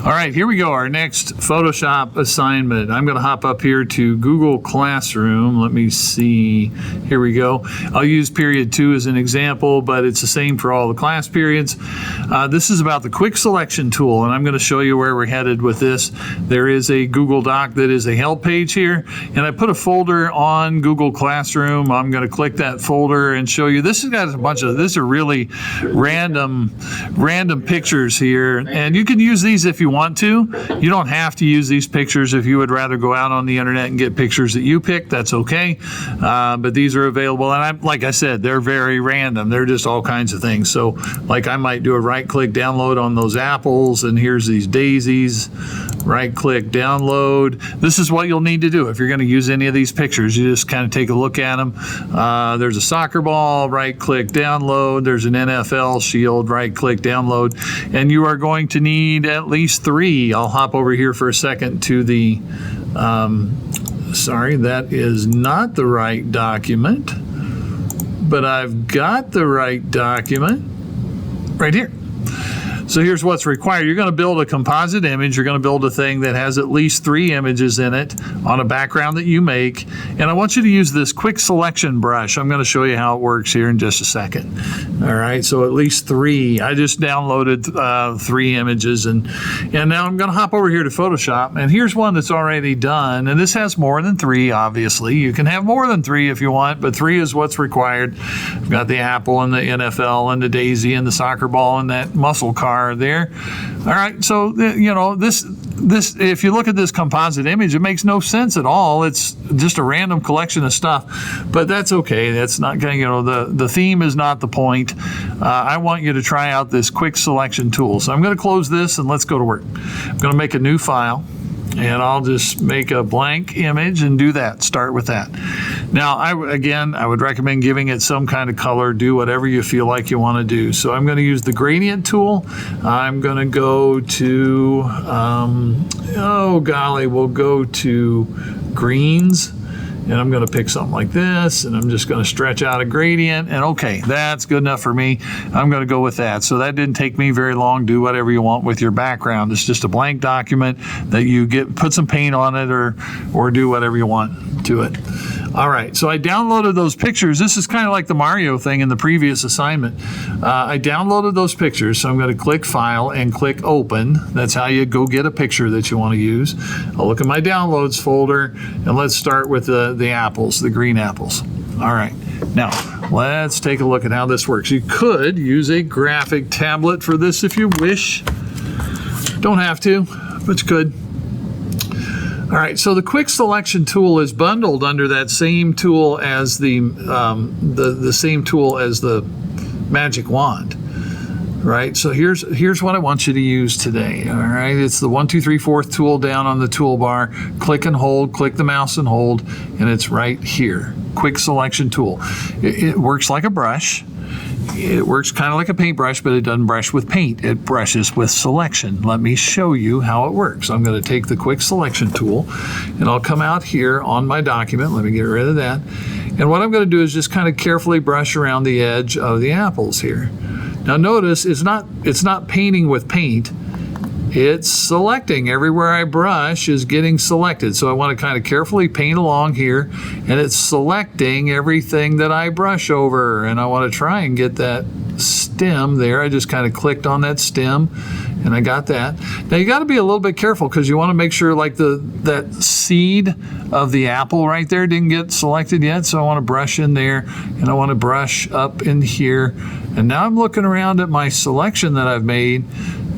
All right, here we go, our next Photoshop assignment. I'm going to hop up here to Google Classroom. Let me see. Here we go. I'll use period 2 as an example, but it's the same for all the class periods. This is about the quick selection tool, and I'm going to show you where we're headed with this. There is a Google Doc that is a help page here, and I put a folder on Google Classroom. I'm going to click that folder and show you. This has got a bunch of, these are really random pictures here, and you can use these if you want to. You don't have to use these pictures. If you would rather go out on the internet and get pictures that you pick, that's okay. But these are available, and like I said, they're very random. They're just all kinds of things. So like I might do a right-click download on those apples, and here's these daisies. Right-click download. This is what you'll need to do if you're going to use any of these pictures. You just kind of take a look at them. There's a soccer ball, right-click download. There's an NFL shield, right-click download. And you are going to need at least 3. I'll hop over here for a second to the, sorry, that is not the right document, but I've got the right document right here. So here's what's required. You're going to build a composite image. You're going to build a thing that has at least 3 images in it on a background that you make. And I want you to use this quick selection brush. I'm going to show you how it works here in just a second. All right, so at least 3. I just downloaded 3 images, and now I'm going to hop over here to Photoshop. And here's one that's already done. And this has more than 3, obviously. You can have more than 3 if you want, but 3 is what's required. I've got the apple and the NFL and the daisy and the soccer ball and that muscle car there. All right, so you know this if you look at this composite image, it makes no sense at all. It's just a random collection of stuff, but that's okay. That's not going, you know, the theme is not the point. I want you to try out this quick selection tool. So I'm going to close this and let's go to work. I'm going to make a new file, and I'll just make a blank image and do that. Start with that. Now, I would recommend giving it some kind of color. Do whatever you feel like you want to do. So I'm going to use the gradient tool. I'm going to go to, oh golly, we'll go to greens. And I'm going to pick something like this, and I'm just going to stretch out a gradient, and okay, that's good enough for me. I'm going to go with that. So that didn't take me very long. Do whatever you want with your background. It's just a blank document that you put some paint on it, or do whatever you want to it. All right, so I downloaded those pictures. This is kind of like the Mario thing in the previous assignment. I downloaded those pictures, so I'm going to click File and click Open. That's how you go get a picture that you want to use. I'll look at my Downloads folder, and let's start with the apples, the green apples. All right, now let's take a look at how this works. You could use a graphic tablet for this if you wish. Don't have to, but you could. All right, so the quick selection tool is bundled under that same tool as the same tool as the magic wand, right? So here's what I want you to use today. All right, it's the 1, 2, 3, 4th tool down on the toolbar. Click and hold. Click the mouse and hold, and it's right here. Quick selection tool. It works like a brush. It works kind of like a paintbrush, but it doesn't brush with paint. It brushes with selection. Let me show you how it works. I'm going to take the quick selection tool, and I'll come out here on my document. Let me get rid of that. And what I'm going to do is just kind of carefully brush around the edge of the apples here. Now notice it's not painting with paint. It's selecting. Everywhere I brush is getting selected. So I want to kind of carefully paint along here, and it's selecting everything that I brush over. And I want to try and get that stem there. I just kind of clicked on that stem, and I got that. Now you got to be a little bit careful because you want to make sure like that seed of the apple right there didn't get selected yet. So I want to brush in there, and I want to brush up in here. And now I'm looking around at my selection that I've made,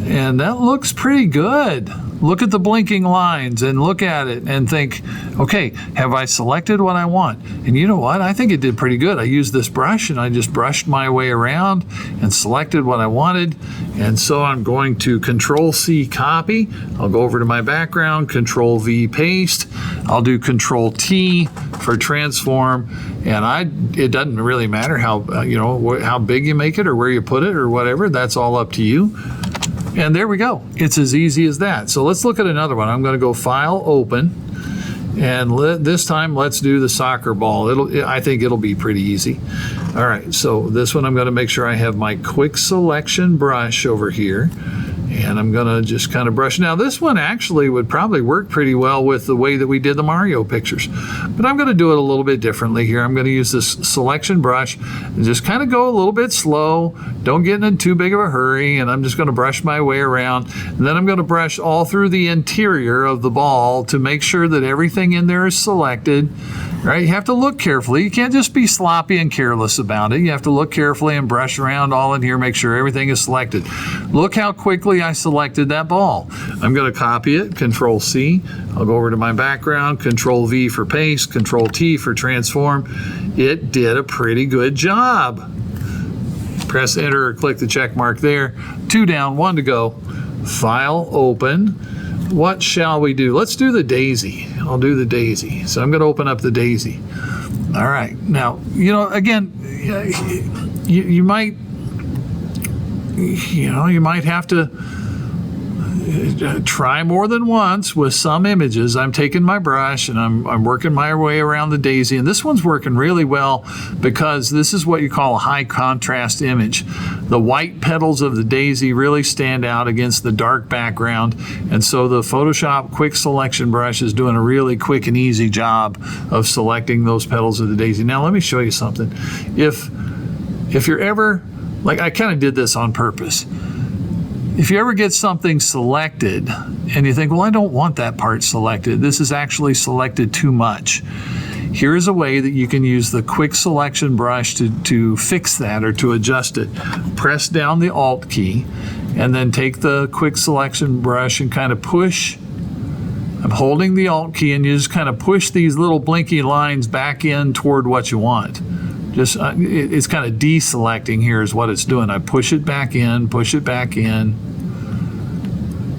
and that looks pretty good. Look at the blinking lines and look at it and think, okay, have I selected what I want? And you know what? I think it did pretty good. I used this brush and I just brushed my way around and selected what I wanted. And so I'm going to Control-C copy. I'll go over to my background, Control-V paste. I'll do Control-T for transform. And it doesn't really matter how big you make it or where you put it or whatever. That's all up to you. And there we go. It's as easy as that. So let's look at another one. I'm going to go File, Open, and this time let's do the soccer ball. I think it'll be pretty easy. All right, so this one I'm going to make sure I have my quick selection brush over here, And I'm gonna just kind of brush. Now this one actually would probably work pretty well with the way that we did the Mario pictures, but I'm gonna do it a little bit differently here. I'm gonna use this selection brush and just kind of go a little bit slow. Don't get in too big of a hurry, and I'm just gonna brush my way around. And then I'm gonna brush all through the interior of the ball to make sure that everything in there is selected. Right? You have to look carefully. You can't just be sloppy and careless about it. You have to look carefully and brush around all in here, make sure everything is selected. Look how quickly I selected that ball. I'm going to copy it, Control C. I'll go over to my background, Control V for paste, Control T for transform. It did a pretty good job. Press enter or click the check mark there. 2 down, 1 to go. File, open. What shall we do? Let's do the daisy. I'll do the daisy. So I'm going to open up the daisy. All right. Now, again, you might have to try more than once with some images. I'm taking my brush and I'm working my way around the daisy, and this one's working really well because this is what you call a high contrast image. The white petals of the daisy really stand out against the dark background, and so the Photoshop quick selection brush is doing a really quick and easy job of selecting those petals of the daisy. Now let me show you something. If you're ever, like I kind of did this on purpose. If you ever get something selected and you think, well, I don't want that part selected, this is actually selected too much. Here is a way that you can use the quick selection brush to fix that or to adjust it. Press down the Alt key and then take the quick selection brush and kind of push. I'm holding the Alt key and you just kind of push these little blinky lines back in toward what you want. It's kind of deselecting here is what it's doing. I push it back in, push it back in.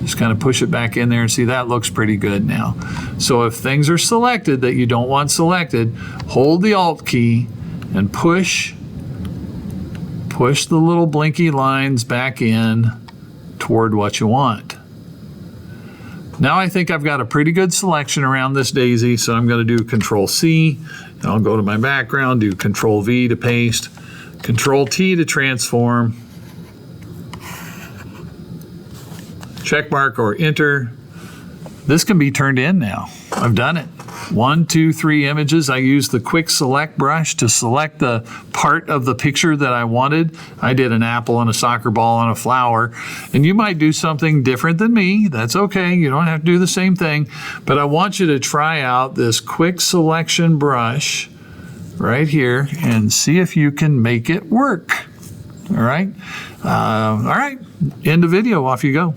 Just kind of push it back in there and see that looks pretty good now. So if things are selected that you don't want selected, hold the Alt key and push the little blinky lines back in toward what you want. Now I think I've got a pretty good selection around this daisy, so I'm going to do Control C. And I'll go to my background, do Control V to paste, Control T to transform, check mark or enter. This can be turned in now. I've done it. 1, 2, 3 images. I used the quick select brush to select the part of the picture that I wanted. I did an apple and a soccer ball and a flower. And you might do something different than me. That's okay. You don't have to do the same thing. But I want you to try out this quick selection brush right here and see if you can make it work. All right. End of video. Off you go.